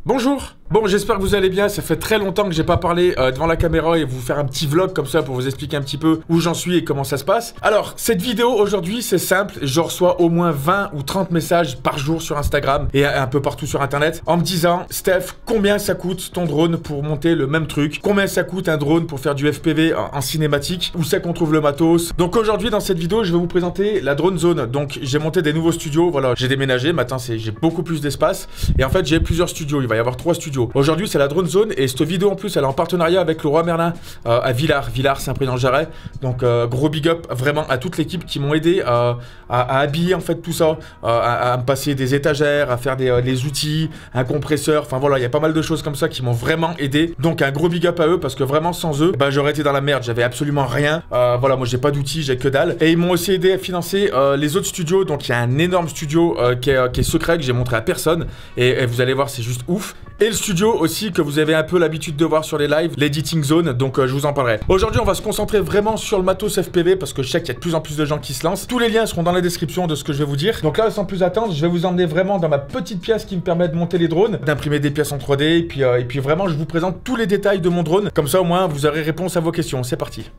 Bonjour. Bon, j'espère que vous allez bien, ça fait très longtemps que j'ai pas parlé devant la caméra et vous faire un petit vlog comme ça pour vous expliquer un petit peu où j'en suis et comment ça se passe. Alors, cette vidéo aujourd'hui, c'est simple, je reçois au moins 20 ou 30 messages par jour sur Instagram et un peu partout sur internet en me disant: Steph, combien ça coûte ton drone pour monter le même truc? Combien ça coûte un drone pour faire du FPV en cinématique? Où c'est qu'on trouve le matos? Donc aujourd'hui, dans cette vidéo, je vais vous présenter la Drone Zone. Donc, j'ai monté des nouveaux studios, voilà, j'ai déménagé, maintenant j'ai beaucoup plus d'espace et en fait, j'ai plusieurs studios, il va y avoir 3 studios. Aujourd'hui, c'est la Drone Zone et cette vidéo en plus, elle est en partenariat avec le Roi Merlin à Villars, Saint-Prix-dans-le-Jarret. Donc, gros big up vraiment à toute l'équipe qui m'ont aidé à habiller en fait tout ça, à me passer des étagères, à faire les outils, un compresseur. Enfin voilà, il y a pas mal de choses comme ça qui m'ont vraiment aidé. Donc, un gros big up à eux parce que vraiment sans eux, bah, j'aurais été dans la merde. J'avais absolument rien. Voilà, moi j'ai pas d'outils, j'ai que dalle. Et ils m'ont aussi aidé à financer les autres studios. Donc, il y a un énorme studio qui est secret que j'ai montré à personne. Et vous allez voir, c'est juste ouf. Et le studio aussi que vous avez un peu l'habitude de voir sur les lives, l'Editing Zone, donc je vous en parlerai. Aujourd'hui, on va se concentrer vraiment sur le matos FPV parce que je sais qu'il y a de plus en plus de gens qui se lancent. Tous les liens seront dans la description de ce que je vais vous dire. Donc là, sans plus attendre, je vais vous emmener vraiment dans ma petite pièce qui me permet de monter les drones, d'imprimer des pièces en 3D et puis vraiment, je vous présente tous les détails de mon drone. Comme ça, au moins, vous aurez réponse à vos questions. C'est parti.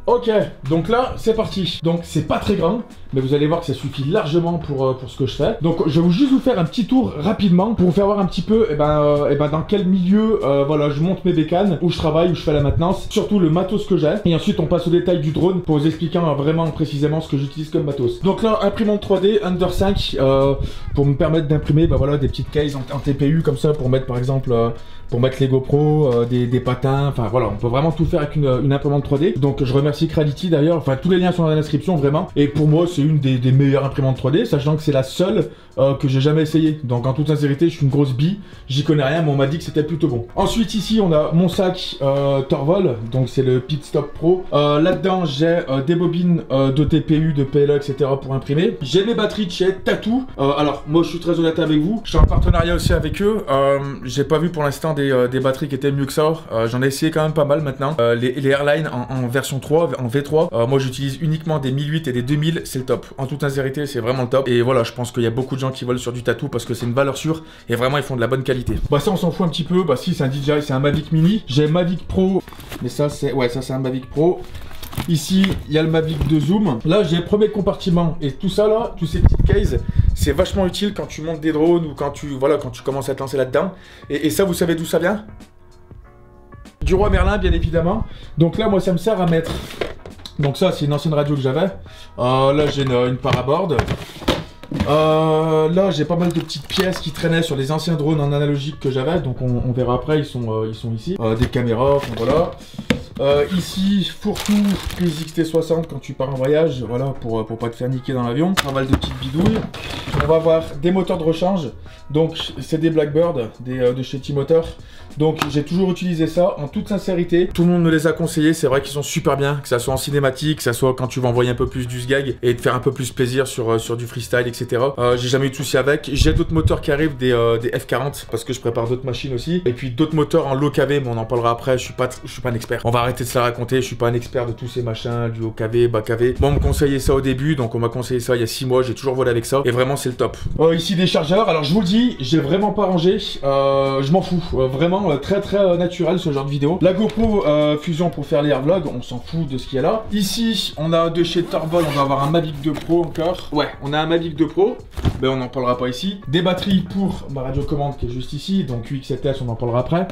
Ok, donc là, c'est parti. Donc, c'est pas très grand, mais vous allez voir que ça suffit largement pour ce que je fais. Donc, je vais juste vous faire un petit tour rapidement pour vous faire voir un petit peu dans quel milieu voilà, je monte mes bécanes, où je travaille, où je fais la maintenance, surtout le matos que j'ai. Et ensuite, on passe au détail du drone pour vous expliquer vraiment précisément ce que j'utilise comme matos. Donc là, imprimante 3D Under 5 pour me permettre d'imprimer voilà, des petites cases en TPU comme ça pour mettre par exemple... pour mettre les GoPro, des patins, enfin voilà, on peut vraiment tout faire avec une imprimante 3D. Donc je remercie Creality d'ailleurs, enfin tous les liens sont dans la description vraiment. Et pour moi c'est une des meilleures imprimantes 3D, sachant que c'est la seule que j'ai jamais essayé. Donc en toute sincérité, je suis une grosse bille, j'y connais rien, mais on m'a dit que c'était plutôt bon. Ensuite ici on a mon sac Torvol, donc c'est le Pit Stop Pro. Là-dedans j'ai des bobines de TPU, de PLA, etc. pour imprimer. J'ai mes batteries de chez Tattoo. Alors moi je suis très honnête avec vous, je suis en partenariat aussi avec eux. J'ai pas vu pour l'instant des batteries qui étaient mieux que ça. J'en ai essayé quand même pas mal maintenant. Les Airline en version 3, en V3. Moi j'utilise uniquement des 1008 et des 2000, c'est le top. En toute sincérité, c'est vraiment le top. Et voilà, je pense qu'il y a beaucoup de gens qui volent sur du Tattoo parce que c'est une valeur sûre et vraiment ils font de la bonne qualité. Bah ça on s'en fout un petit peu. Bah si, c'est un DJI, c'est un Mavic Mini. J'ai Mavic Pro, mais ça c'est un Mavic Pro. Ici, il y a le Mavic de zoom. Là, j'ai le premier compartiment. Et tout ça, là, tous ces petites cases, c'est vachement utile quand tu montes des drones ou quand tu commences à te lancer là-dedans. Et ça, vous savez d'où ça vient? Du Roi Merlin, bien évidemment. Donc là, moi, ça me sert à mettre... Donc ça, c'est une ancienne radio que j'avais. Là, j'ai une paraboard. Là, j'ai pas mal de petites pièces qui traînaient sur les anciens drones en analogique que j'avais. Donc on verra après, ils sont ici. Des caméras, enfin voilà. Ici, fourre-tout, prise XT60 quand tu pars en voyage, voilà, pour pas te faire niquer dans l'avion. Pas mal de petites bidouilles. On va avoir des moteurs de rechange. Donc, c'est des Blackbird, de chez T-Motor. Donc, j'ai toujours utilisé ça en toute sincérité. Tout le monde me les a conseillés, c'est vrai qu'ils sont super bien, que ça soit en cinématique, que ça soit quand tu vas envoyer un peu plus du SGAG et te faire un peu plus plaisir sur du freestyle, etc. J'ai jamais eu de soucis avec. J'ai d'autres moteurs qui arrivent, des F40, parce que je prépare d'autres machines aussi. Et puis d'autres moteurs en low KV, mais on en parlera après, je suis pas un expert. On va arrêter de se la raconter, je suis pas un expert de tous ces machins, du haut KV, bas KV. Moi, on me conseillait ça au début, donc on m'a conseillé ça il y a 6 mois, j'ai toujours volé avec ça, et vraiment c'est le top. Ici des chargeurs, alors je vous le dis, j'ai vraiment pas rangé, je m'en fous, vraiment très naturel ce genre de vidéo. La GoPro Fusion pour faire les airvlogs, on s'en fout de ce qu'il y a là. Ici, on a de chez Torvol, on va avoir un Mavic 2 Pro encore. Ouais, on a un Mavic 2 Pro, mais on n'en parlera pas ici. Des batteries pour ma radiocommande qui est juste ici, donc UX7S, on en parlera après.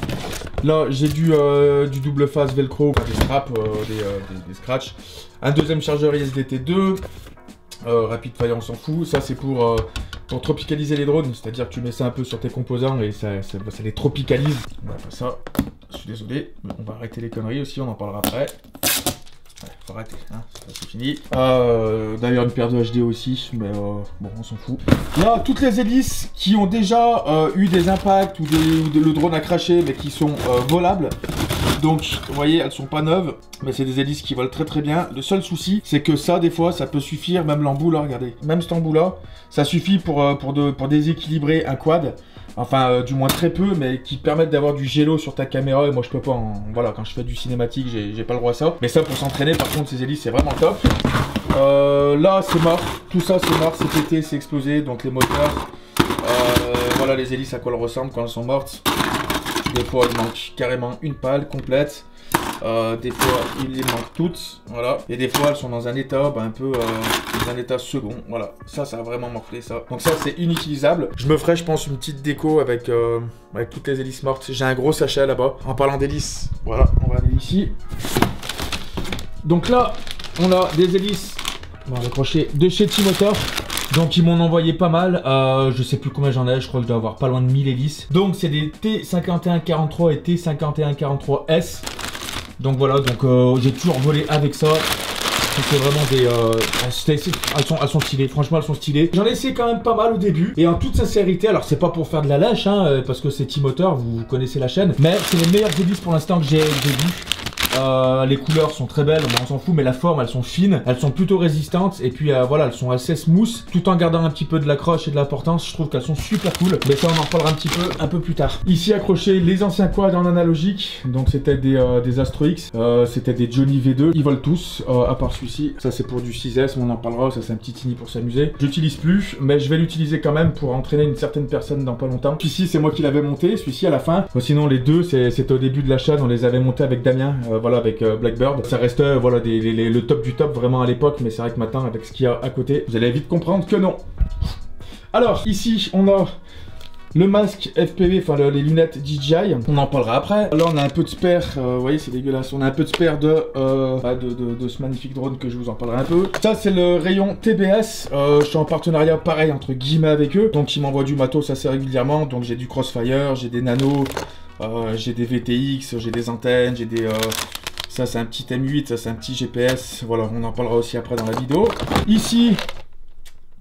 Là, j'ai du double phase velcro, des straps, des scratchs. Un deuxième chargeur ISDT2. Rapid Fire, on s'en fout. Ça, c'est pour tropicaliser les drones, c'est-à-dire que tu mets ça un peu sur tes composants et ça les tropicalise. On va faire ça. Je suis désolé, mais on va arrêter les conneries aussi, on en parlera après. Ouais, faut arrêter, hein, c'est fini. D'ailleurs une paire de HD aussi, mais bon, on s'en fout. Là, toutes les hélices qui ont déjà eu des impacts ou le drone a craché, mais qui sont volables. Donc, vous voyez, elles sont pas neuves, mais c'est des hélices qui volent très bien. Le seul souci, c'est que ça, des fois, ça peut suffire, même l'embout là, regardez. Même cet embout là, ça suffit pour déséquilibrer un quad. Enfin, du moins très peu, mais qui permettent d'avoir du gélo sur ta caméra. Et moi, je peux pas, voilà, quand je fais du cinématique, j'ai pas le droit à ça. Mais ça, pour s'entraîner, par contre, ces hélices, c'est vraiment top. Là, c'est mort. Tout ça, c'est mort, c'est pété, c'est explosé. Donc, les moteurs... Voilà les hélices à quoi elles ressemblent quand elles sont mortes. Des fois il manque carrément une pale complète. Des fois il les manque toutes, voilà. Et des fois elles sont dans un état un peu dans un état second, voilà. Ça a vraiment morflé ça. Donc ça c'est inutilisable. Je me ferai je pense une petite déco avec toutes les hélices mortes. J'ai un gros sachet là-bas. En parlant d'hélices, voilà, on va aller ici. Donc là on a des hélices, on va accrocher de chez T-Motor. Donc ils m'en ont envoyé pas mal, je sais plus combien j'en ai, je crois que je dois avoir pas loin de 1000 hélices. Donc c'est des T5143 et T5143S. Donc voilà, donc j'ai toujours volé avec ça. C'est vraiment des... elles sont stylées, franchement elles sont stylées. J'en ai essayé quand même pas mal au début. Et en toute sincérité, alors c'est pas pour faire de la lâche, hein, parce que c'est T-Motor, vous connaissez la chaîne. Mais c'est les meilleures hélices pour l'instant que j'ai vues. Les couleurs sont très belles, on s'en fout, mais la forme, elles sont fines, elles sont plutôt résistantes, et puis voilà, elles sont assez smooth, tout en gardant un petit peu de l'accroche et de l'importance. Je trouve qu'elles sont super cool, mais ça on en reparlera un peu plus tard. Ici accroché les anciens quads en analogique, donc c'était des Astro X, c'était des Johnny V2, ils volent tous, à part celui-ci. Ça c'est pour du 6S, on en parlera, ça c'est un petit tini pour s'amuser. J'utilise plus, mais je vais l'utiliser quand même pour entraîner une certaine personne dans pas longtemps. Celui-ci c'est moi qui l'avais monté, celui-ci à la fin. Sinon les deux c'était au début de la chaîne, on les avait montés avec Damien, voilà, avec Blackbird. Ça restait voilà le top du top vraiment à l'époque, mais c'est vrai que maintenant avec ce qu'il y a à côté, vous allez vite comprendre que non. Alors ici on a le masque FPV, enfin les lunettes DJI, on en parlera après. Là on a un peu de spare, vous voyez c'est dégueulasse, on a un peu de spare de ce magnifique drone que je vous en parlerai un peu. Ça c'est le rayon TBS, je suis en partenariat pareil entre guillemets avec eux, donc ils m'envoient du matos assez régulièrement, donc j'ai du Crossfire, j'ai des nanos, j'ai des VTX, j'ai des antennes, j'ai des... ça c'est un petit M8, ça c'est un petit GPS, voilà, on en parlera aussi après dans la vidéo. Ici,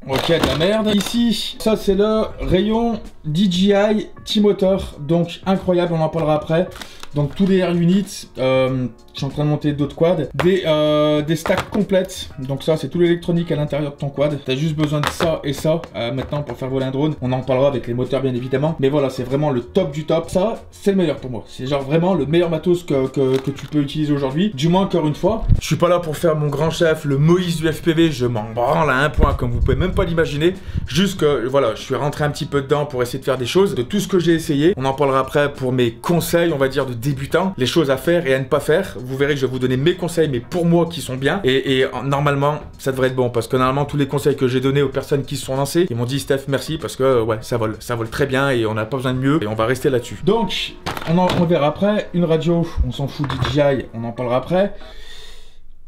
ok, de la merde. Ici, ça c'est le rayon DJI T-Motor, donc incroyable, on en parlera après. Donc tous les air units, je suis en train de monter d'autres quads, des stacks complètes, donc ça c'est tout l'électronique à l'intérieur de ton quad, t'as juste besoin de ça et ça, maintenant pour faire voler un drone, on en parlera avec les moteurs bien évidemment, mais voilà c'est vraiment le top du top, ça c'est le meilleur pour moi, c'est genre vraiment le meilleur matos que tu peux utiliser aujourd'hui, du moins encore une fois. Je suis pas là pour faire mon grand chef, le Moïse du FPV, je m'en branle à un point comme vous pouvez même pas l'imaginer, juste que voilà, je suis rentré un petit peu dedans pour essayer de faire des choses, de tout ce que j'ai essayé, on en parlera après pour mes conseils on va dire de débutant, les choses à faire et à ne pas faire. Vous verrez que je vais vous donner mes conseils, mais pour moi qui sont bien. Et normalement, ça devrait être bon. Parce que normalement, tous les conseils que j'ai donnés aux personnes qui se sont lancées, ils m'ont dit Steph, merci. Parce que ouais, ça vole très bien et on n'a pas besoin de mieux. Et on va rester là-dessus. Donc, on verra après. Une radio, on s'en fout DJI, on en parlera après.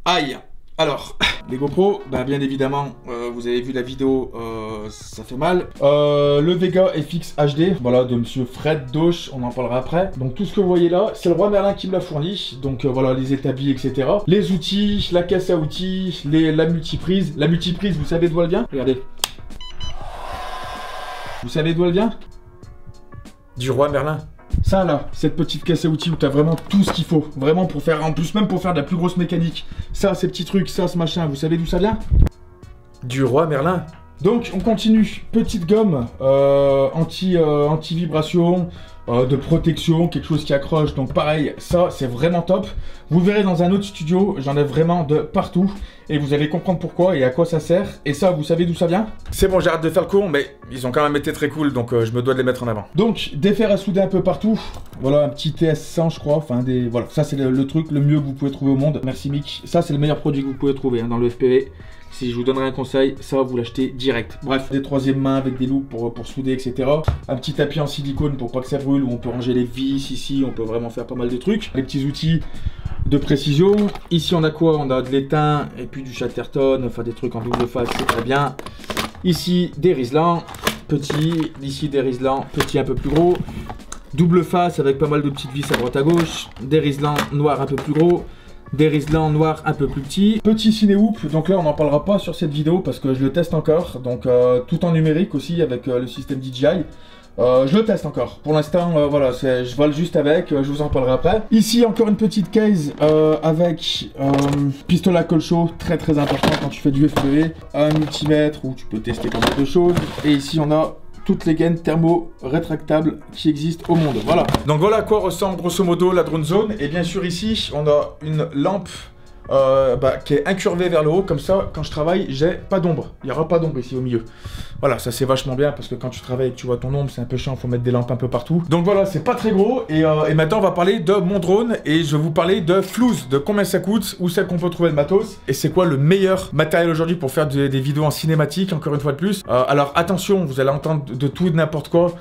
Aïe. Alors, les GoPro, bah bien évidemment, vous avez vu la vidéo, ça fait mal. Le Vega FX HD, voilà, de monsieur Fred Doche, on en parlera après. Donc tout ce que vous voyez là, c'est le roi Merlin qui me l'a fourni. Donc voilà, les établis, etc. Les outils, la caisse à outils, la multiprise. La multiprise, vous savez d'où elle vient? Regardez. Vous savez d'où elle vient? Du roi Merlin. Ça là, cette petite caisse à outils où t'as vraiment tout ce qu'il faut, vraiment pour faire, en plus même pour faire de la plus grosse mécanique. Ça, ces petits trucs, ça, ce machin, vous savez d'où ça vient? Du roi Merlin. Donc on continue, petite gomme anti-vibration, de protection, quelque chose qui accroche, donc pareil, ça c'est vraiment top. Vous verrez dans un autre studio, j'en ai vraiment de partout, et vous allez comprendre pourquoi et à quoi ça sert. Et ça, vous savez d'où ça vient? C'est bon, j'arrête de faire le con, mais ils ont quand même été très cool, donc je me dois de les mettre en avant. Donc, des fers à souder un peu partout, voilà, un petit TS100 je crois, enfin voilà, ça c'est le truc le mieux que vous pouvez trouver au monde. Merci Mick, ça c'est le meilleur produit que vous pouvez trouver hein, dans le FPV. Si je vous donnerais un conseil, ça vous l'achetez direct. Bref, des troisième mains avec des loupes pour souder, etc. Un petit tapis en silicone pour pas que ça brûle, où on peut ranger les vis, ici on peut vraiment faire pas mal de trucs. Les petits outils de précision. Ici on a quoi? On a de l'étain et puis du Chatterton, enfin des trucs en double face, c'est très bien. Ici des Riesland, petits. Ici des Riesland, petits un peu plus gros. Double face avec pas mal de petites vis à droite à gauche. Des Riesland noirs un peu plus gros. Des Riesland noirs un peu plus petits. Petit ciné-hoop, donc là on n'en parlera pas sur cette vidéo parce que je le teste encore. Donc tout en numérique aussi avec le système DJI. Je le teste encore. Pour l'instant, voilà, je vole juste avec, je vous en parlerai après. Ici encore une petite case avec pistolet à col chaud, très très important quand tu fais du FPV. Un multimètre où tu peux tester pas mal de choses. Et ici on a toutes les gaines thermo-rétractables qui existent au monde. Voilà. Donc voilà à quoi ressemble grosso modo la drone zone. Et bien sûr ici, on a une lampe qui est incurvée vers le haut. Comme ça, quand je travaille, j'ai pas d'ombre. Il n'y aura pas d'ombre ici au milieu. Voilà, ça c'est vachement bien parce que quand tu travailles et que tu vois ton ombre, c'est un peu chiant, faut mettre des lampes un peu partout. Donc voilà, c'est pas très gros. Et maintenant, on va parler de mon drone et je vais vous parler de Flouze, de combien ça coûte, où c'est qu'on peut trouver le matos et c'est quoi le meilleur matériel aujourd'hui pour faire des vidéos en cinématique, encore une fois de plus. Alors attention, vous allez entendre de tout et de n'importe quoi.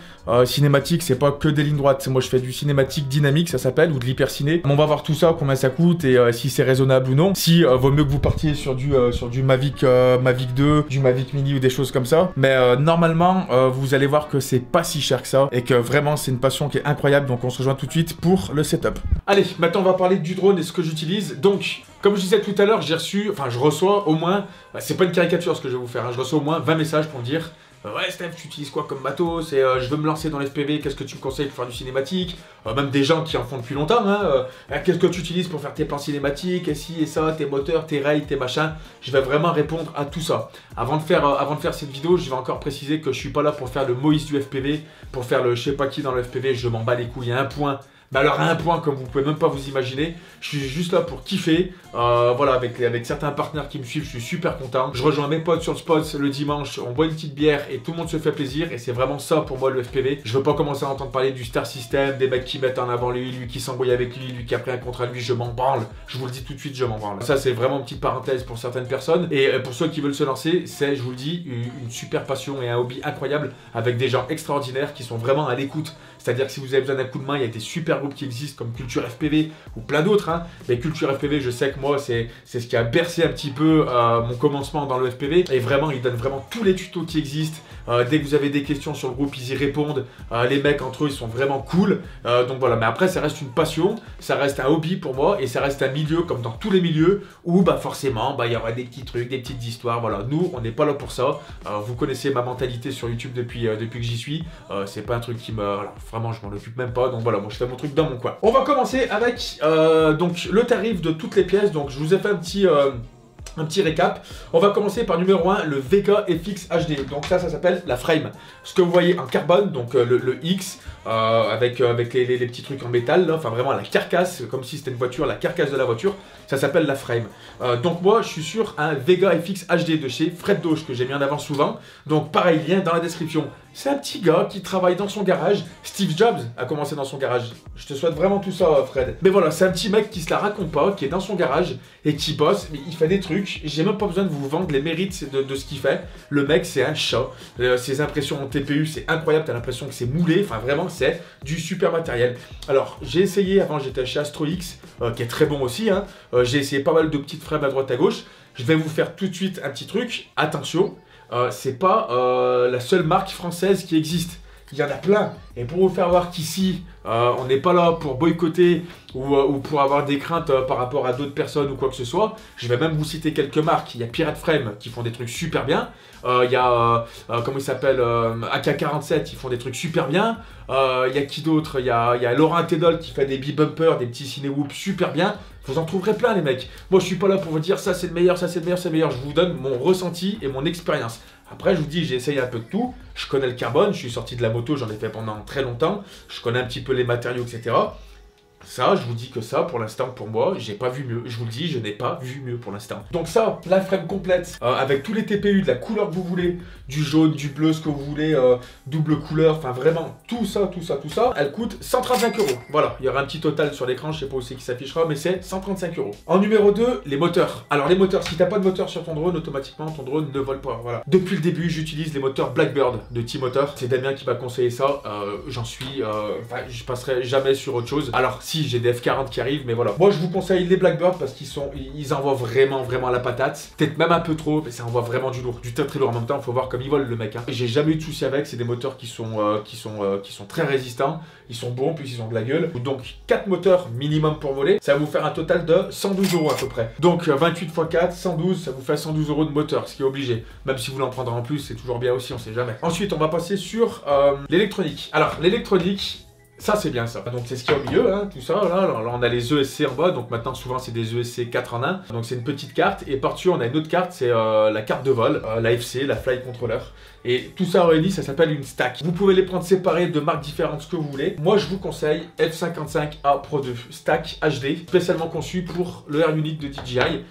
Cinématique, c'est pas que des lignes droites. Moi, je fais du cinématique dynamique, ça s'appelle, ou de l'hyperciné. On va voir tout ça, combien ça coûte et si c'est raisonnable ou non. Si vaut mieux que vous partiez sur du Mavic 2, du Mavic Mini ou des choses comme ça. Mais normalement, vous allez voir que c'est pas si cher que ça et que vraiment, c'est une passion qui est incroyable. Donc, on se rejoint tout de suite pour le setup. Allez, maintenant, on va parler du drone et ce que j'utilise. Donc, comme je disais tout à l'heure, je reçois au moins, c'est pas une caricature ce que je vais vous faire, hein, je reçois au moins 20 messages pour me dire ouais Steph, tu utilises quoi comme matos et je veux me lancer dans l'FPV, qu'est-ce que tu me conseilles pour faire du cinématique, même des gens qui en font depuis longtemps, hein, qu'est-ce que tu utilises pour faire tes plans cinématiques, et ci et ça, tes moteurs, tes rails, tes machins. Je vais vraiment répondre à tout ça. Avant de faire cette vidéo, je vais encore préciser que je suis pas là pour faire le Moïse du FPV, pour faire le je sais pas qui dans le FPV, je m'en bats les couilles à un point. Mais alors à un point comme vous pouvez même pas vous imaginer, je suis juste là pour kiffer, voilà, avec certains partenaires qui me suivent, je suis super content. Je rejoins mes potes sur le spot le dimanche, on boit une petite bière et tout le monde se fait plaisir et c'est vraiment ça pour moi le FPV. Je veux pas commencer à entendre parler du Star System, des mecs qui mettent en avant lui qui s'embrouille avec lui qui a pris un contrat lui, je m'en branle. Je vous le dis tout de suite, je m'en branle. Ça c'est vraiment une petite parenthèse pour certaines personnes et pour ceux qui veulent se lancer, c'est, je vous le dis, une super passion et un hobby incroyable avec des gens extraordinaires qui sont vraiment à l'écoute. C'est-à-dire que si vous avez besoin d'un coup de main, il y a des super groupes qui existent comme Culture FPV ou plein d'autres. Hein. Mais Culture FPV, je sais que moi, c'est ce qui a bercé un petit peu mon commencement dans le FPV. Et vraiment, ils donnent vraiment tous les tutos qui existent. Dès que vous avez des questions sur le groupe, ils y répondent. Les mecs entre eux, ils sont vraiment cool. Donc voilà, mais après, ça reste une passion, ça reste un hobby pour moi et ça reste un milieu comme dans tous les milieux où forcément, il y aura des petits trucs, des petites histoires. Voilà, nous, on n'est pas là pour ça. Vous connaissez ma mentalité sur YouTube depuis que j'y suis. C'est pas un truc qui me... Voilà, vraiment, je m'en occupe même pas. Donc voilà, moi, je fais mon truc dans mon coin. On va commencer avec donc, le tarif de toutes les pièces. Donc, je vous ai fait un petit récap. On va commencer par numéro 1, le Vega FX HD. Donc ça s'appelle la frame. Ce que vous voyez en carbone, donc le X, avec les petits trucs en métal, là, enfin vraiment la carcasse, comme si c'était une voiture, la carcasse de la voiture, ça s'appelle la frame. Donc moi, je suis sur un Vega FX HD de chez Fred Doge, que j'ai mis en avant souvent. Donc pareil, lien dans la description. C'est un petit gars qui travaille dans son garage. Steve Jobs a commencé dans son garage. Je te souhaite vraiment tout ça, Fred. Mais voilà, c'est un petit mec qui se la raconte pas, qui est dans son garage et qui bosse. Mais il fait des trucs. J'ai même pas besoin de vous vendre les mérites de ce qu'il fait. Le mec, c'est un chat. Ses impressions en TPU, c'est incroyable. T'as l'impression que c'est moulé. Enfin, vraiment, c'est du super matériel. Alors, j'ai essayé, avant j'étais chez Astro X, qui est très bon aussi. Hein. J'ai essayé pas mal de petites frames à droite à gauche. Je vais vous faire tout de suite un petit truc. Attention. C'est pas la seule marque française qui existe. Il y en a plein. Et pour vous faire voir qu'ici, on n'est pas là pour boycotter ou pour avoir des craintes par rapport à d'autres personnes ou quoi que ce soit, je vais même vous citer quelques marques. Il y a Pirate Frame qui font des trucs super bien. Il y a, comment il s'appelle, AK-47, ils font des trucs super bien. Il y a qui d'autre? Il y a Laurent Tedol qui fait des B-bumpers, des petits ciné-whoops super bien. Vous en trouverez plein les mecs. Moi je suis pas là pour vous dire ça c'est le meilleur, ça c'est le meilleur, c'est le meilleur. Je vous donne mon ressenti et mon expérience. Après je vous dis j'ai essayé un peu de tout. Je connais le carbone, je suis sorti de la moto, j'en ai fait pendant très longtemps. Je connais un petit peu les matériaux, etc. Ça, je vous dis que ça, pour l'instant, pour moi, j'ai pas vu mieux. Je vous le dis, je n'ai pas vu mieux pour l'instant. Donc ça, la frame complète, avec tous les TPU, de la couleur que vous voulez, du jaune, du bleu, ce que vous voulez, double couleur, enfin vraiment, tout ça, elle coûte 135 €. Voilà, il y aura un petit total sur l'écran, je sais pas où c'est qui s'affichera, mais c'est 135 €. En numéro 2, les moteurs. Alors les moteurs, si t'as pas de moteur sur ton drone, automatiquement, ton drone ne vole pas, voilà. Depuis le début, j'utilise les moteurs Blackbird de T-Motor. C'est Damien qui m'a conseillé ça, j'en suis, je passerai jamais sur autre chose. Alors, si, j'ai des F40 qui arrivent, mais voilà. Moi, je vous conseille les Blackbird parce qu'ils envoient vraiment la patate. Peut-être même un peu trop, mais ça envoie vraiment du lourd. Du très lourd en même temps, il faut voir comme ils volent le mec. Hein. J'ai jamais eu de soucis avec, c'est des moteurs qui sont très résistants. Ils sont bons, puis ils ont de la gueule. Donc, 4 moteurs minimum pour voler. Ça va vous faire un total de 112 € à peu près. Donc, 28 x 4, 112, ça vous fait 112 € de moteur, ce qui est obligé. Même si vous l'en prendrez en plus, c'est toujours bien aussi, on sait jamais. Ensuite, on va passer sur l'électronique. Alors, l'électronique... Ça c'est bien ça. Donc c'est ce qu'il y a au milieu, hein, tout ça. Là on a les ESC en bas, donc maintenant souvent c'est des ESC 4 en 1. Donc c'est une petite carte et par-dessus on a une autre carte, c'est la carte de vol, l'AFC, la Fly Controller. Et tout ça réuni, ça s'appelle une stack. Vous pouvez les prendre séparés de marques différentes, ce que vous voulez. Moi je vous conseille F55A Pro 2 Stack HD, spécialement conçu pour le Air Unit de DJI.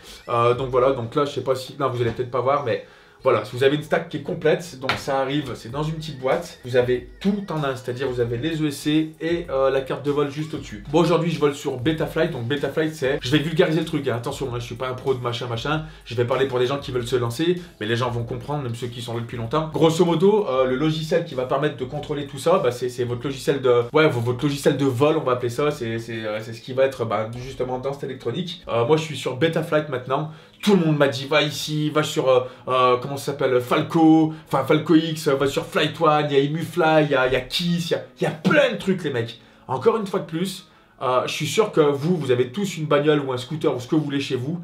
Donc voilà, donc là je sais pas si... Non, vous allez peut-être pas voir, mais... Voilà, si vous avez une stack qui est complète, donc ça arrive, c'est dans une petite boîte. Vous avez tout en un, c'est-à-dire vous avez les ESC et la carte de vol juste au-dessus. Bon, aujourd'hui, je vole sur Betaflight. Donc Betaflight, c'est... Je vais vulgariser le truc, hein. Attention, hein, je suis pas un pro de machin. Je vais parler pour des gens qui veulent se lancer, mais les gens vont comprendre, même ceux qui sont là depuis longtemps. Grosso modo, le logiciel qui va permettre de contrôler tout ça, bah, c'est votre logiciel de... Ouais, votre logiciel de vol, on va appeler ça. C'est ce qui va être justement dans cette électronique. Moi, je suis sur Betaflight maintenant. Tout le monde m'a dit, va ici, va sur, comment ça s'appelle, Falco X, va sur Flight One, il y a EmuFly, il y a Kiss, il y a plein de trucs, les mecs. Encore une fois de plus, je suis sûr que vous avez tous une bagnole ou un scooter ou ce que vous voulez chez vous,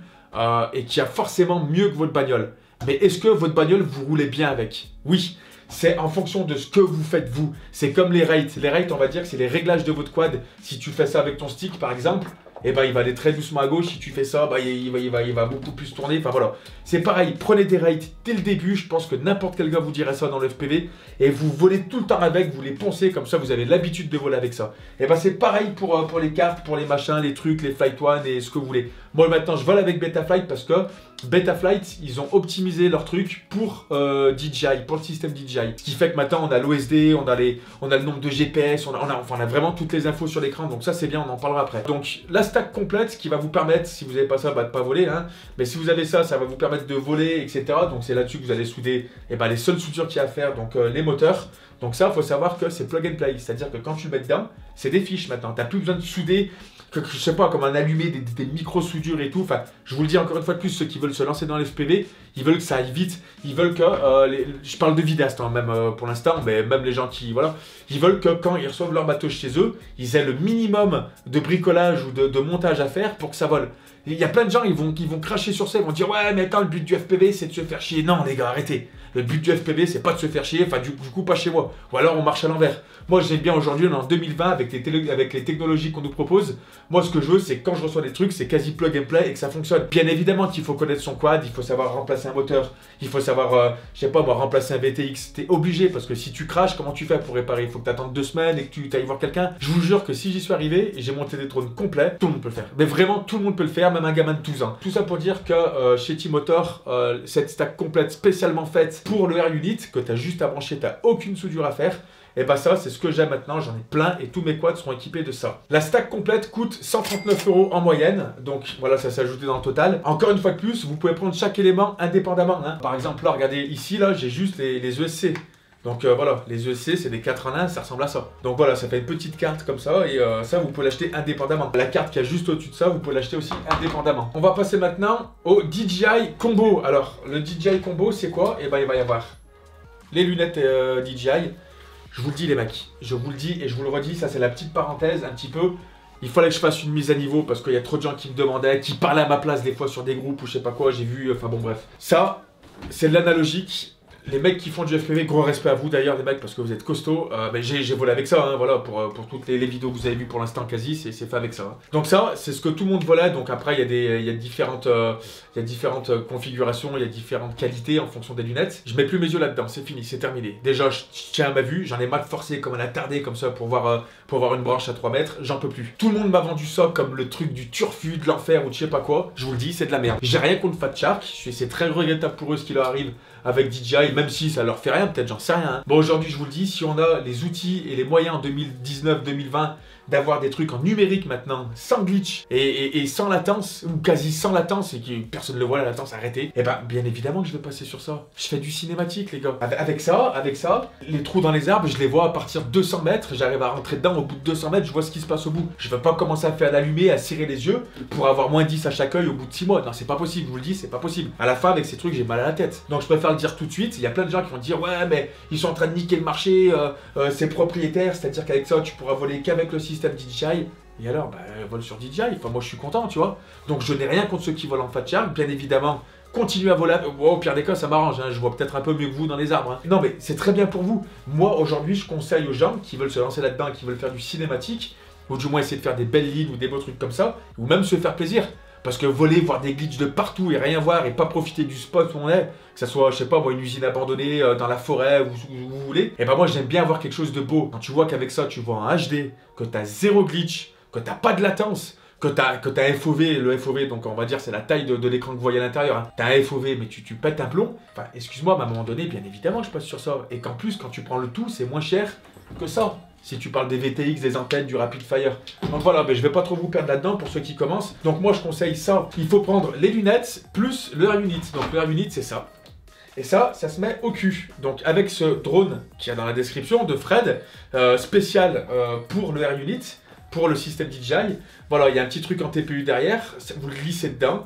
et qu'il y a forcément mieux que votre bagnole. Mais est-ce que votre bagnole, vous roulez bien avec? Oui. C'est en fonction de ce que vous faites vous. C'est comme les rates. Les rates, on va dire que c'est les réglages de votre quad. Si tu fais ça avec ton stick, par exemple, eh ben, il va aller très doucement à gauche. Si tu fais ça, bah, il va beaucoup plus tourner. Enfin voilà. C'est pareil, prenez des rates dès le début. Je pense que n'importe quel gars vous dirait ça dans le FPV. Et vous volez tout le temps avec, vous les poncez. Comme ça, vous avez l'habitude de voler avec ça. Et ben, c'est pareil pour les cartes, pour les machins, les trucs, les Flight One et ce que vous voulez. Moi, maintenant, je vole avec Betaflight parce que Betaflight, ils ont optimisé leur truc pour DJI, pour le système DJI. Ce qui fait que maintenant, on a l'OSD, on a le nombre de GPS, on a vraiment toutes les infos sur l'écran. Donc ça, c'est bien, on en parlera après. Donc, la stack complète qui va vous permettre, si vous n'avez pas ça, bah, de pas voler. Hein. Mais si vous avez ça, ça va vous permettre de voler, etc. Donc, c'est là-dessus que vous allez souder les seules soudures qu'il y a à faire, donc les moteurs. Donc ça, il faut savoir que c'est plug and play. C'est-à-dire que quand tu le mets dedans, c'est des fiches maintenant. Tu n'as plus besoin de souder, je sais pas, comme un allumé, des micro-soudures et tout. Enfin, je vous le dis encore une fois de plus, ceux qui veulent se lancer dans les FPV, ils veulent que ça aille vite. Ils veulent que, je parle de vidéastes, hein, même pour l'instant, mais même les gens qui, voilà, ils veulent que quand ils reçoivent leur matos chez eux, ils aient le minimum de bricolage ou de montage à faire pour que ça vole. Il y a plein de gens, ils vont cracher sur ça, ils vont dire ouais mais attends, le but du FPV c'est de se faire chier. Non les gars, arrêtez. Le but du FPV c'est pas de se faire chier, enfin du coup pas chez moi. Ou alors on marche à l'envers. Moi j'aime bien aujourd'hui, on est en 2020 avec les technologies qu'on nous propose. Moi ce que je veux c'est que quand je reçois des trucs, c'est quasi plug and play et que ça fonctionne. Bien évidemment qu'il faut connaître son quad, il faut savoir remplacer un moteur, il faut savoir, je sais pas moi, remplacer un VTX. T'es obligé parce que si tu craches, comment tu fais pour réparer? Il faut que tu attendes 2 semaines et que tu ailles voir quelqu'un. Je vous jure que si j'y suis arrivé et j'ai monté des drones complets, tout le monde peut le faire. Mais vraiment tout le monde peut le faire, même un gamin de 12 ans. Tout ça pour dire que chez T-Motor, cette stack complète spécialement faite pour le Air Unit, que tu as juste à brancher, tu n'as aucune soudure à faire, et bah ça c'est ce que j'ai maintenant, j'en ai plein et tous mes quads seront équipés de ça. La stack complète coûte 139 € en moyenne, donc voilà, ça s'est ajouté dans le total. Encore une fois de plus, vous pouvez prendre chaque élément indépendamment. Hein. Par exemple là, regardez ici, là j'ai juste les ESC. Donc voilà, les ESC c'est des 4 en 1, ça ressemble à ça. Donc voilà, ça fait une petite carte comme ça et ça vous pouvez l'acheter indépendamment. La carte qui est juste au-dessus de ça, vous pouvez l'acheter aussi indépendamment. On va passer maintenant au DJI Combo. Alors le DJI Combo c'est quoi? Et ben il va y avoir les lunettes DJI. Je vous le dis les mecs, je vous le dis et je vous le redis, ça c'est la petite parenthèse un petit peu. Il fallait que je fasse une mise à niveau parce qu'il y a trop de gens qui me demandaient, qui parlaient à ma place des fois sur des groupes ou je sais pas quoi, j'ai vu, enfin bon bref. Ça, c'est de l'analogique. Les mecs qui font du FPV, gros respect à vous d'ailleurs les mecs parce que vous êtes costauds, mais j'ai volé avec ça, hein, voilà, pour toutes les vidéos que vous avez vues pour l'instant quasi, c'est fait avec ça. Hein. Donc ça, c'est ce que tout le monde volait, donc après il y a différentes configurations, il y a différentes qualités en fonction des lunettes. Je mets plus mes yeux là-dedans, c'est fini, c'est terminé. Déjà, je tiens à ma vue, j'en ai mal forcé comme un attardé comme ça pour voir une branche à 3 mètres, j'en peux plus. Tout le monde m'a vendu ça comme le truc du turfu, de l'enfer ou de je sais pas quoi, je vous le dis, c'est de la merde. J'ai rien contre Fat Shark, c'est très regrettable pour eux ce qui leur arrive avec DJI, même si ça leur fait rien, peut-être j'en sais rien. Hein. Bon aujourd'hui je vous le dis, si on a les outils et les moyens en 2019-2020 d'avoir des trucs en numérique maintenant, sans glitch et sans latence, ou quasi sans latence, et que personne ne le voit la latence, arrêtez, et ben bien évidemment que je vais passer sur ça. Je fais du cinématique les gars. Avec ça, les trous dans les arbres, je les vois à partir de 200 mètres, j'arrive à rentrer dedans, au bout de 200 mètres, je vois ce qui se passe au bout. Je vais pas commencer à faire l'allumer, à cirer les yeux, pour avoir moins 10 à chaque œil au bout de 6 mois. Non c'est pas possible, je vous le dis, c'est pas possible. À la fin avec ces trucs j'ai mal à la tête. Donc je préfère le dire tout de suite, il y a plein de gens qui vont dire ouais mais ils sont en train de niquer le marché, c'est propriétaire, c'est-à-dire qu'avec ça tu pourras voler qu'avec le système DJI. Et alors, bah, vole sur DJI, enfin moi je suis content, tu vois. Donc je n'ai rien contre ceux qui volent en Fat Shark, bien évidemment. Continuez à voler, au pire des cas ça m'arrange, hein. Je vois peut-être un peu mieux que vous dans les arbres. Hein. Non mais c'est très bien pour vous. Moi aujourd'hui je conseille aux gens qui veulent se lancer là-dedans, qui veulent faire du cinématique, ou du moins essayer de faire des belles lignes ou des beaux trucs comme ça, ou même se faire plaisir. Parce que voler, voir des glitches de partout et rien voir et pas profiter du spot où on est, que ça soit, je sais pas moi, une usine abandonnée dans la forêt ou où vous voulez, et ben moi j'aime bien avoir quelque chose de beau. Quand tu vois qu'avec ça tu vois un HD, que t'as zéro glitch, que t'as pas de latence, que t'as un FOV, le FOV, donc on va dire c'est la taille de l'écran que vous voyez à l'intérieur, hein. T'as un FOV, mais tu pètes un plomb. Enfin, excuse-moi, mais à un moment donné, bien évidemment, je passe sur ça. Et qu'en plus, quand tu prends le tout, c'est moins cher que ça. Si tu parles des VTX, des antennes, du Rapid Fire. Donc voilà, ben, je vais pas trop vous perdre là-dedans pour ceux qui commencent. Donc moi, je conseille ça. Il faut prendre les lunettes plus le Air Unit. Donc le Air Unit, c'est ça. Et ça se met au cul. Donc avec ce drone qu'il y a dans la description de Fred, spécial pour le Air Unit, pour le système DJI. Voilà, il y a un petit truc en TPU derrière, vous le glissez dedans,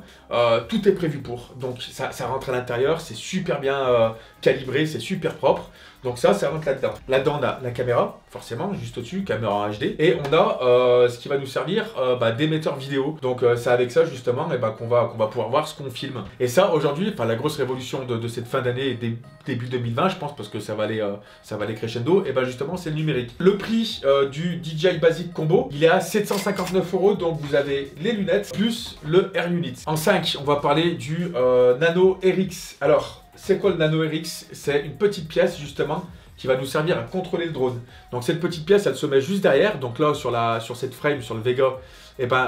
tout est prévu pour. Donc ça rentre à l'intérieur, c'est super bien calibré, c'est super propre. Donc ça rentre là-dedans. Là-dedans, on a la caméra, forcément, juste au-dessus, caméra HD. Et on a ce qui va nous servir d'émetteur vidéo. Donc c'est avec ça, justement, qu'on va pouvoir voir ce qu'on filme. Et ça, aujourd'hui, la grosse révolution de cette fin d'année et début 2020, je pense, parce que ça va aller crescendo, et justement, c'est le numérique. Le prix du DJI Basic Combo, il est à 759 €. Donc vous avez les lunettes plus le Air Unit. En 5, on va parler du Nano RX. Alors, c'est quoi le Nano RX? C'est une petite pièce justement qui va nous servir à contrôler le drone. Donc cette petite pièce, elle se met juste derrière. Donc là, sur cette frame, sur le Vega,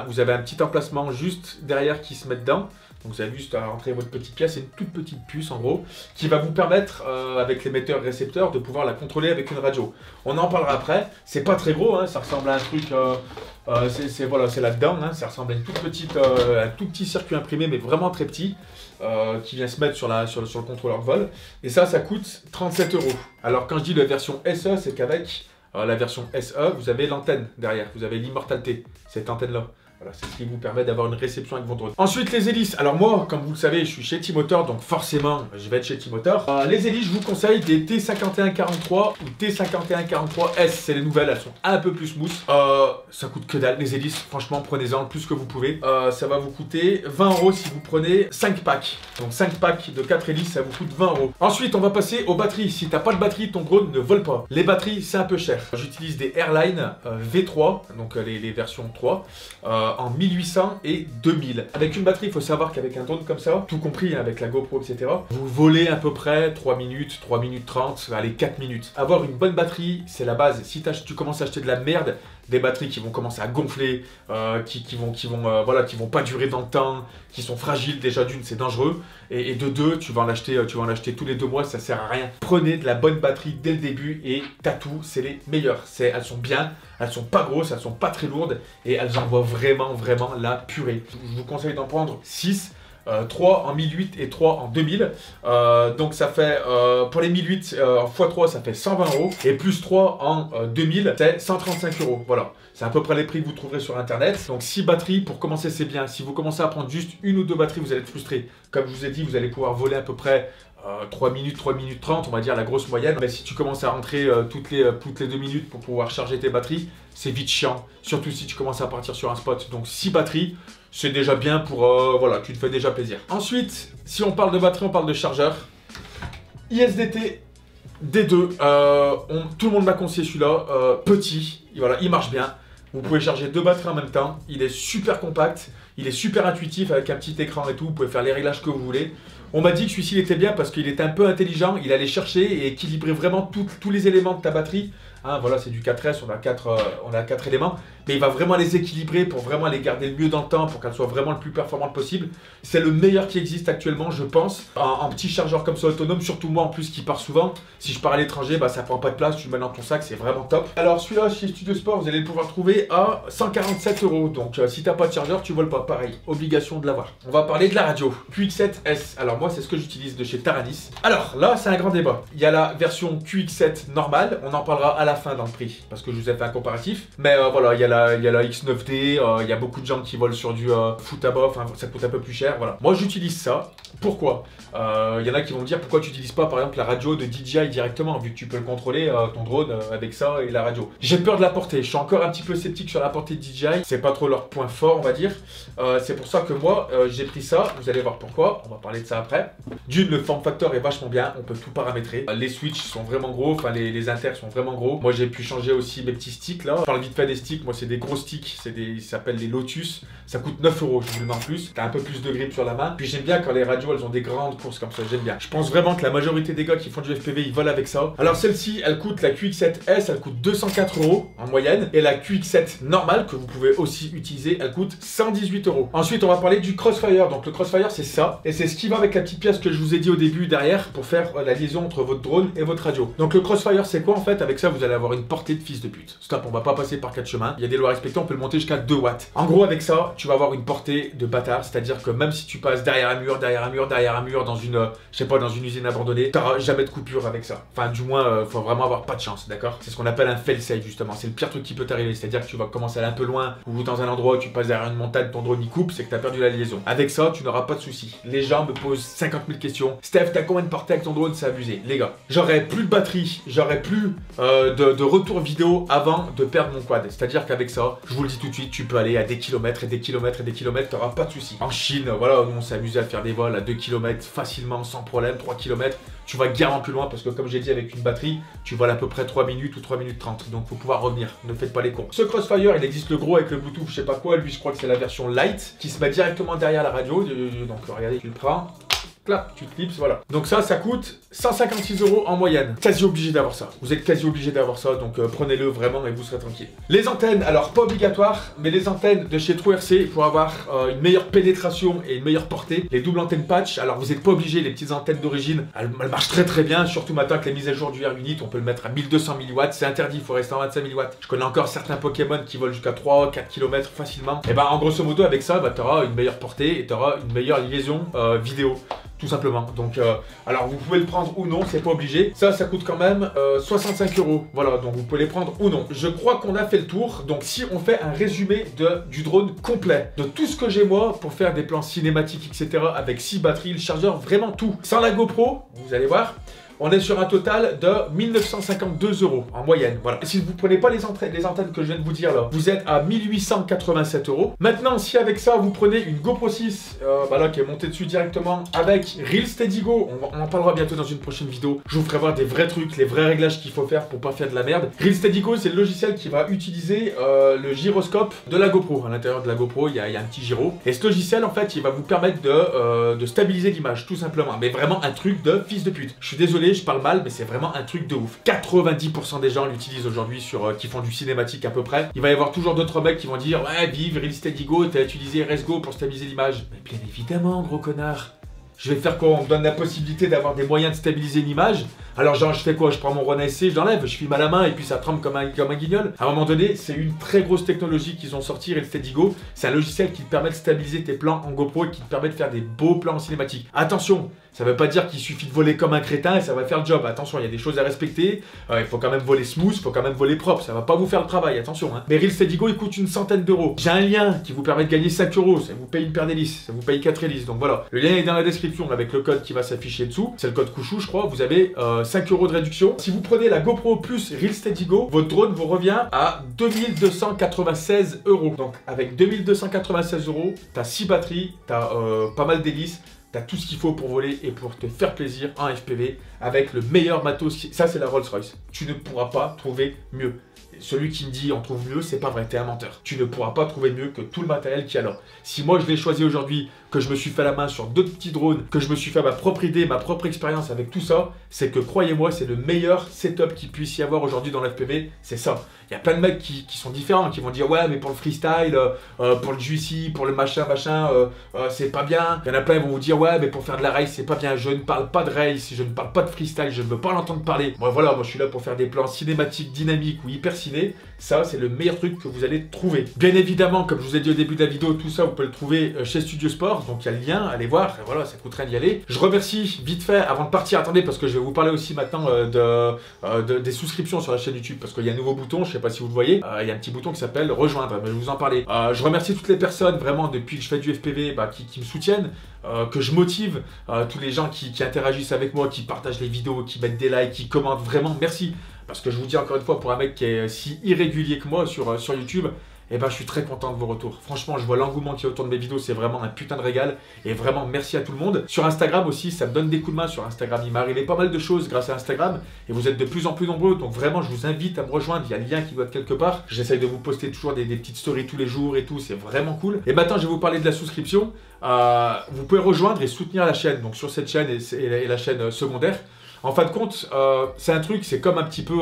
vous avez un petit emplacement juste derrière qui se met dedans. Donc vous avez juste à rentrer votre petite pièce, c'est une toute petite puce en gros, qui va vous permettre, avec l'émetteur-récepteur, de pouvoir la contrôler avec une radio. On en parlera après, c'est pas très gros, hein, ça ressemble à un truc, c'est là-dedans, hein, ça ressemble à une toute petite, un tout petit circuit imprimé, mais vraiment très petit, qui vient se mettre sur le contrôleur de vol. Et ça coûte 37 €. Alors quand je dis la version SE, c'est qu'avec la version SE, vous avez l'antenne derrière, vous avez l'immortalité, cette antenne-là. Voilà, c'est ce qui vous permet d'avoir une réception avec vos drones. Ensuite, les hélices. Alors moi, comme vous le savez, je suis chez T-Motor, donc forcément, je vais être chez T-Motor. Les hélices, je vous conseille des T5143 ou T5143S. C'est les nouvelles, elles sont un peu plus smooth. Ça coûte que dalle, les hélices. Franchement, prenez-en le plus que vous pouvez. Ça va vous coûter 20 € si vous prenez 5 packs. Donc 5 packs de 4 hélices, ça vous coûte 20 €. Ensuite, on va passer aux batteries. Si t'as pas de batterie, ton drone ne vole pas. Les batteries, c'est un peu cher. J'utilise des Airline V3, donc les versions 3. En 1800 et 2000. Avec une batterie, il faut savoir qu'avec un drone comme ça, tout compris avec la GoPro, etc., vous volez à peu près 3 minutes, 3 minutes 30, allez 4 minutes. Avoir une bonne batterie, c'est la base. Si tu commences à acheter de la merde, des batteries qui vont commencer à gonfler, qui vont pas durer dans le temps, qui sont fragiles, déjà d'une, c'est dangereux. Et de deux, tu vas en acheter tous les 2 mois, ça sert à rien. Prenez de la bonne batterie dès le début et t'as tout, c'est les meilleures. Elles sont bien, elles sont pas grosses, elles sont pas très lourdes et elles envoient vraiment la purée. Je vous conseille d'en prendre 6. 3 en 1008 et 3 en 2000. Donc ça fait, pour les 1008 x3, ça fait 120 €. Et plus 3 en 2000, c'est 135 €. Voilà. C'est à peu près les prix que vous trouverez sur internet. Donc 6 batteries, pour commencer, c'est bien. Si vous commencez à prendre juste une ou deux batteries, vous allez être frustré. Comme je vous ai dit, vous allez pouvoir voler à peu près 3 minutes 30, on va dire la grosse moyenne. Mais si tu commences à rentrer toutes les 2 minutes pour pouvoir charger tes batteries, c'est vite chiant. Surtout si tu commences à partir sur un spot. Donc 6 batteries, c'est déjà bien pour... voilà, tu te fais déjà plaisir. Ensuite, si on parle de batterie, on parle de chargeur. ISDT D2. Tout le monde m'a conseillé celui-là. Petit, voilà, il marche bien. Vous pouvez charger 2 batteries en même temps. Il est super compact. Il est super intuitif avec un petit écran et tout. Vous pouvez faire les réglages que vous voulez. On m'a dit que celui-ci était bien parce qu'il était un peu intelligent. Il allait chercher et équilibrer vraiment tous les éléments de ta batterie. Hein, voilà, c'est du 4S, on a 4 éléments. Mais il va vraiment les équilibrer pour vraiment les garder le mieux dans le temps, pour qu'elles soient vraiment le plus performantes possible. C'est le meilleur qui existe actuellement, je pense. En petit chargeur comme ça autonome, surtout moi en plus qui part souvent. Si je pars à l'étranger, ça prend pas de place, tu le mets dans ton sac, c'est vraiment top. Alors celui-là, chez Studio Sport, vous allez le pouvoir trouver à 147 €. Donc si t'as pas de chargeur, tu voles pas. Pareil, obligation de l'avoir. On va parler de la radio. QX7S. Alors moi, c'est ce que j'utilise de chez Taranis. Alors là, c'est un grand débat. Il y a la version QX7 normale, on en parlera à la fin dans le prix, parce que je vous ai fait un comparatif. Mais voilà, il y a la X9D, il y a beaucoup de gens qui volent sur du foot à bas, enfin ça coûte un peu plus cher, voilà. Moi j'utilise ça. Pourquoi? Il y en a qui vont me dire pourquoi tu n'utilises pas par exemple la radio de DJI directement, vu que tu peux le contrôler ton drone avec ça et la radio. J'ai peur de la portée, je suis encore un petit peu sceptique sur la portée de DJI, c'est pas trop leur point fort on va dire. C'est pour ça que moi j'ai pris ça, vous allez voir pourquoi, on va parler de ça après. D'une, le form factor est vachement bien, on peut tout paramétrer. Les switches sont vraiment gros, enfin les inters sont vraiment gros. Moi j'ai pu changer aussi mes petits sticks là. Je parle vite fait des sticks, moi c'est des gros sticks, ils s'appellent les Lotus. Ça coûte 9 €, je vous le mets en plus. T'as un peu plus de grip sur la main. Puis j'aime bien quand les radios elles ont des grandes courses comme ça, j'aime bien. Je pense vraiment que la majorité des gars qui font du FPV ils volent avec ça. Alors celle-ci elle coûte, la QX7S elle coûte 204 € en moyenne. Et la QX7 normale que vous pouvez aussi utiliser elle coûte 118 €. Ensuite on va parler du Crossfire. Donc le Crossfire c'est ça. Et c'est ce qui va avec la petite pièce que je vous ai dit au début derrière pour faire la liaison entre votre drone et votre radio. Donc le Crossfire c'est quoi en fait? Avec ça vous allez avoir une portée de fils de pute. Stop, on va pas passer par 4 chemins. Il y a des lois à respecter, on peut le monter jusqu'à 2 watts. En gros avec ça tu vas avoir une portée de bâtard. C'est-à-dire que même si tu passes derrière un mur, derrière un mur, derrière un mur dans une, je sais pas, dans une usine abandonnée, t'auras jamais de coupure avec ça. Enfin du moins faut vraiment avoir pas de chance, d'accord? C'est ce qu'on appelle un fail-safe justement. C'est le pire truc qui peut t'arriver. C'est-à-dire que tu vas commencer à aller un peu loin ou dans un endroit où tu passes derrière une montagne, ton drone il coupe, c'est que t'as perdu la liaison. Avec ça tu n'auras pas de soucis. Les gens me posent 50 000 questions. Steph, t'as combien de portées avec ton drone? C'est abusé. Les gars, j'aurais plus de batterie, j'aurais plus de retour vidéo avant de perdre mon quad. C'est-à-dire qu'avec ça, je vous le dis tout de suite, tu peux aller à des kilomètres et des kilomètres et des kilomètres, t'auras pas de soucis. En Chine, voilà, nous on s'est amusé à faire des vols à 2 km facilement, sans problème, 3 km. Tu vas guère plus loin parce que comme j'ai dit avec une batterie, tu voles à peu près 3 minutes ou 3 minutes 30. Donc faut pouvoir revenir, ne faites pas les cons. Ce Crossfire, il existe le gros avec le Bluetooth, je sais pas quoi, lui je crois que c'est la version light qui se met directement derrière la radio. Donc regardez, tu le prends. Clap, tu clips, voilà. Donc ça coûte 156 € en moyenne. Quasi obligé d'avoir ça. Vous êtes quasi obligé d'avoir ça, donc prenez-le vraiment et vous serez tranquille. Les antennes, alors pas obligatoire, mais les antennes de chez TrueRC pour avoir une meilleure pénétration et une meilleure portée. Les doubles antennes patch, alors vous n'êtes pas obligé, les petites antennes d'origine, elles marchent très bien, surtout maintenant avec les mises à jour du R-Unit, on peut le mettre à 1200 mW, c'est interdit, il faut rester en 25 000 watts. Je connais encore certains Pokémon qui volent jusqu'à 3-4 km facilement. Et ben en grosso modo avec ça, tu auras une meilleure portée et tu auras une meilleure liaison vidéo. Tout simplement. Donc, alors vous pouvez le prendre ou non, c'est pas obligé. Ça coûte quand même 65 €. Voilà, donc vous pouvez les prendre ou non. Je crois qu'on a fait le tour. Donc, si on fait un résumé du drone complet, de tout ce que j'ai moi pour faire des plans cinématiques, etc., avec 6 batteries, le chargeur, vraiment tout. Sans la GoPro, vous allez voir. On est sur un total de 1952 € en moyenne. Voilà. Et si vous ne prenez pas les antennes que je viens de vous dire là, vous êtes à 1887 €. Maintenant, si avec ça, vous prenez une GoPro 6, là, qui est montée dessus directement avec Real Steady Go, on en parlera bientôt dans une prochaine vidéo. Je vous ferai voir des vrais trucs, les vrais réglages qu'il faut faire pour pas faire de la merde. Real Steady Go, c'est le logiciel qui va utiliser le gyroscope de la GoPro. À l'intérieur de la GoPro, il y a un petit gyro. Et ce logiciel, en fait, il va vous permettre de stabiliser l'image, tout simplement. Mais vraiment un truc de fils de pute. Je suis désolé, je parle mal, mais c'est vraiment un truc de ouf. 90% des gens l'utilisent aujourd'hui qui font du cinématique à peu près. Il va y avoir toujours d'autres mecs qui vont dire ouais, vive Real Steady Go, t'as utilisé ResGo pour stabiliser l'image. Mais bien évidemment, gros connard. Je vais faire quoi? On me donne la possibilité d'avoir des moyens de stabiliser une image. Alors genre je fais quoi? Je prends mon Run SC, je l'enlève, je filme à la main et puis ça tremble comme un guignol. À un moment donné, c'est une très grosse technologie qu'ils ont sorti, Real Steady Go. C'est un logiciel qui te permet de stabiliser tes plans en GoPro et qui te permet de faire des beaux plans en cinématique. Attention, ça veut pas dire qu'il suffit de voler comme un crétin et ça va faire le job. Attention, il y a des choses à respecter. Il faut quand même voler smooth, il faut quand même voler propre. Ça va pas vous faire le travail, attention. Hein. Mais Real Steady Go, il coûte une centaine d'euros. J'ai un lien qui vous permet de gagner 5 €. Ça vous paye une paire d'hélices, ça vous paye 4 hélices. Donc voilà, le lien est dans la description avec le code qui va s'afficher dessous. C'est le code Couchou, je crois. Vous avez 5 € de réduction. Si vous prenez la GoPro plus Real Steady Go, votre drone vous revient à 2296 €. Donc avec 2296 €, t'as 6 batteries, t'as pas mal d'hélices. T'as tout ce qu'il faut pour voler et pour te faire plaisir en FPV avec le meilleur matos. Ça, c'est la Rolls-Royce. Tu ne pourras pas trouver mieux. Celui qui me dit on trouve mieux, c'est pas vrai, t'es un menteur. Tu ne pourras pas trouver mieux que tout le matériel qu'il y a là. Si moi je l'ai choisi aujourd'hui, que je me suis fait la main sur d'autres petits drones, que je me suis fait ma propre idée, ma propre expérience avec tout ça, c'est que croyez-moi, c'est le meilleur setup qu'il puisse y avoir aujourd'hui dans l'FPV, c'est ça. Il y a plein de mecs qui sont différents, qui vont dire ouais mais pour le freestyle, pour le juicy, pour le machin, c'est pas bien. Il y en a plein qui vont vous dire ouais mais pour faire de la race c'est pas bien. Je ne parle pas de race, je ne parle pas de freestyle, je ne veux pas l'entendre parler. Moi voilà, moi je suis là pour faire des plans cinématiques, dynamiques ou hyper ciné. Ça c'est le meilleur truc que vous allez trouver. Bien évidemment, comme je vous ai dit au début de la vidéo, tout ça vous pouvez le trouver chez Studio Sport. Donc il y a le lien, allez voir, et voilà, ça coûte rien d'y aller. Je remercie vite fait, avant de partir, attendez, parce que je vais vous parler aussi maintenant des souscriptions sur la chaîne YouTube, parce qu'il y a un nouveau bouton, je sais pas si vous le voyez, il y a un petit bouton qui s'appelle rejoindre, mais je vais vous en parler. Je remercie toutes les personnes, vraiment, depuis que je fais du FPV, qui me soutiennent, que je motive, tous les gens qui interagissent avec moi, qui partagent les vidéos, qui mettent des likes, qui commentent, vraiment, merci. Parce que je vous dis encore une fois, pour un mec qui est si irrégulier que moi sur YouTube, et ben je suis très content de vos retours. Franchement, je vois l'engouement qui est autour de mes vidéos, c'est vraiment un putain de régal. Et vraiment, merci à tout le monde. Sur Instagram aussi, ça me donne des coups de main sur Instagram. Il m'est arrivé pas mal de choses grâce à Instagram. Et vous êtes de plus en plus nombreux. Donc vraiment, je vous invite à me rejoindre. Il y a le lien qui doit être quelque part. J'essaye de vous poster toujours des petites stories tous les jours et tout. C'est vraiment cool. Et maintenant, je vais vous parler de la souscription. Vous pouvez rejoindre et soutenir la chaîne. Donc sur cette chaîne et la chaîne secondaire. En fin de compte, c'est un truc, c'est comme un petit peu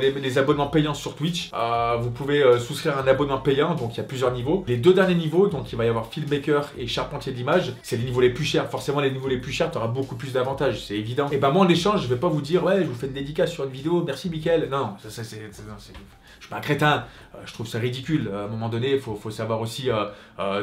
les abonnements payants sur Twitch. Vous pouvez souscrire un abonnement payant, donc il y a plusieurs niveaux. Les deux derniers niveaux, donc il va y avoir filmmaker et charpentier d'image, c'est les niveaux les plus chers. Forcément, les niveaux les plus chers, tu auras beaucoup plus d'avantages, c'est évident. Et ben moi, en échange, je vais pas vous dire, ouais, je vous fais une dédicace sur une vidéo, merci Mickaël. Non, je suis pas un crétin, je trouve ça ridicule. À un moment donné, il faut savoir aussi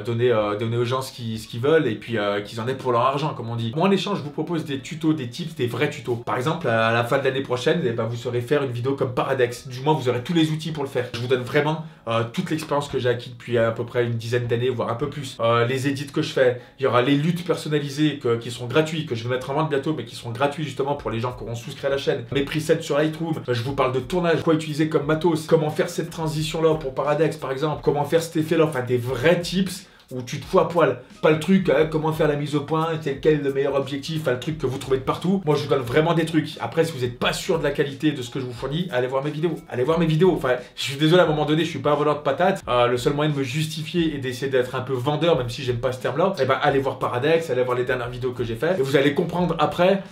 donner aux gens ce qu'ils veulent et puis qu'ils en aient pour leur argent, comme on dit. Moi, en échange, je vous propose des tutos, des tips, des vrais tutos. Par exemple, à la fin de l'année prochaine, eh ben, vous saurez faire une vidéo comme Paradex. Du moins, vous aurez tous les outils pour le faire. Je vous donne vraiment toute l'expérience que j'ai acquis depuis à peu près une dizaine d'années, voire un peu plus. Les edits que je fais, il y aura les luttes personnalisées qui sont gratuits, que je vais mettre en vente bientôt, mais qui seront gratuits justement pour les gens qui auront souscrit à la chaîne. Mes presets sur Lightroom, je vous parle de tournage, quoi utiliser comme matos, comment faire cette transition-là pour Paradex par exemple, comment faire cet effet-là, enfin des vrais tips où tu te fous à poil. Pas le truc, comment faire la mise au point, quel est le meilleur objectif, le truc que vous trouvez de partout. Moi, je vous donne vraiment des trucs. Après, si vous n'êtes pas sûr de la qualité de ce que je vous fournis, allez voir mes vidéos. Allez voir mes vidéos. Enfin, je suis désolé, à un moment donné, je suis pas un voleur de patates. Le seul moyen de me justifier et d'essayer d'être un peu vendeur, même si j'aime pas ce terme-là, eh ben, allez voir Paradex, allez voir les dernières vidéos que j'ai faites. Et vous allez comprendre après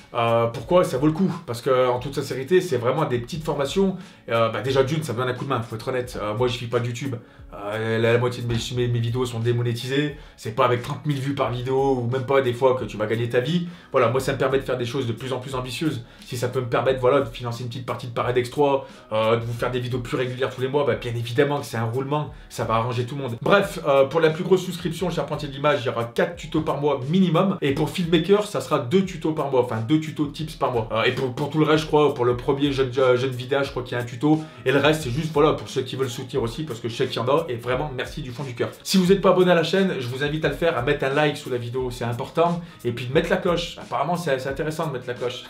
pourquoi ça vaut le coup. Parce que, en toute sincérité, c'est vraiment des petites formations. Déjà, d'une, ça me donne un coup de main, faut être honnête. Moi, je vis pas de YouTube. La moitié de mes vidéos sont démonétisées. C'est pas avec 30 000 vues par vidéo ou même pas des fois que tu vas gagner ta vie. Voilà, moi ça me permet de faire des choses de plus en plus ambitieuses. Si ça peut me permettre voilà, de financer une petite partie de Paradex 3, de vous faire des vidéos plus régulières tous les mois, bien évidemment que c'est un roulement, ça va arranger tout le monde. Bref, pour la plus grosse souscription charpentier d'image, il y aura 4 tutos par mois minimum. Et pour filmmaker, ça sera 2 tutos par mois, enfin 2 tutos tips par mois. Et pour tout le reste, je crois, pour le premier jeune vidéaste, je crois qu'il y a un tuto. Et le reste, c'est juste voilà, pour ceux qui veulent soutenir aussi, parce que je sais qu'il y en a. Et vraiment, merci du fond du cœur. Si vous n'êtes pas abonné à la chaîne, je vous invite à le faire, à mettre un like sous la vidéo, c'est important. Et puis de mettre la cloche. Apparemment, c'est intéressant de mettre la cloche.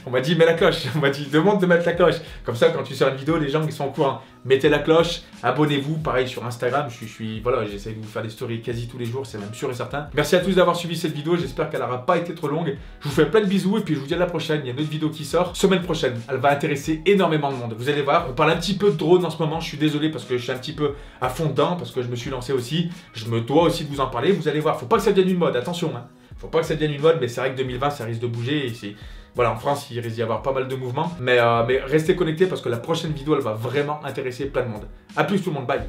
On m'a dit, mets la cloche. On m'a dit, demande de mettre la cloche. Comme ça, quand tu sors une vidéo, les gens ils sont au courant. Mettez la cloche, abonnez-vous. Pareil sur Instagram, voilà, j'essaie de vous faire des stories quasi tous les jours, c'est même sûr et certain. Merci à tous d'avoir suivi cette vidéo. J'espère qu'elle n'aura pas été trop longue. Je vous fais plein de bisous et puis je vous dis à la prochaine. Il y a une autre vidéo qui sort semaine prochaine. Elle va intéresser énormément de monde. Vous allez voir, on parle un petit peu de drone en ce moment. Je suis désolé parce que je suis un petit peu à fond dedans, parce que je me suis lancé aussi. Je me dois aussi de vous en parler. Vous allez voir, faut pas que ça devienne une mode. Attention, hein. Faut pas que ça devienne une mode, mais c'est vrai que 2020, ça risque de bouger. Et voilà, en France, il risque d'y avoir pas mal de mouvements. Mais restez connectés parce que la prochaine vidéo, elle va vraiment intéresser plein de monde. A plus tout le monde, bye.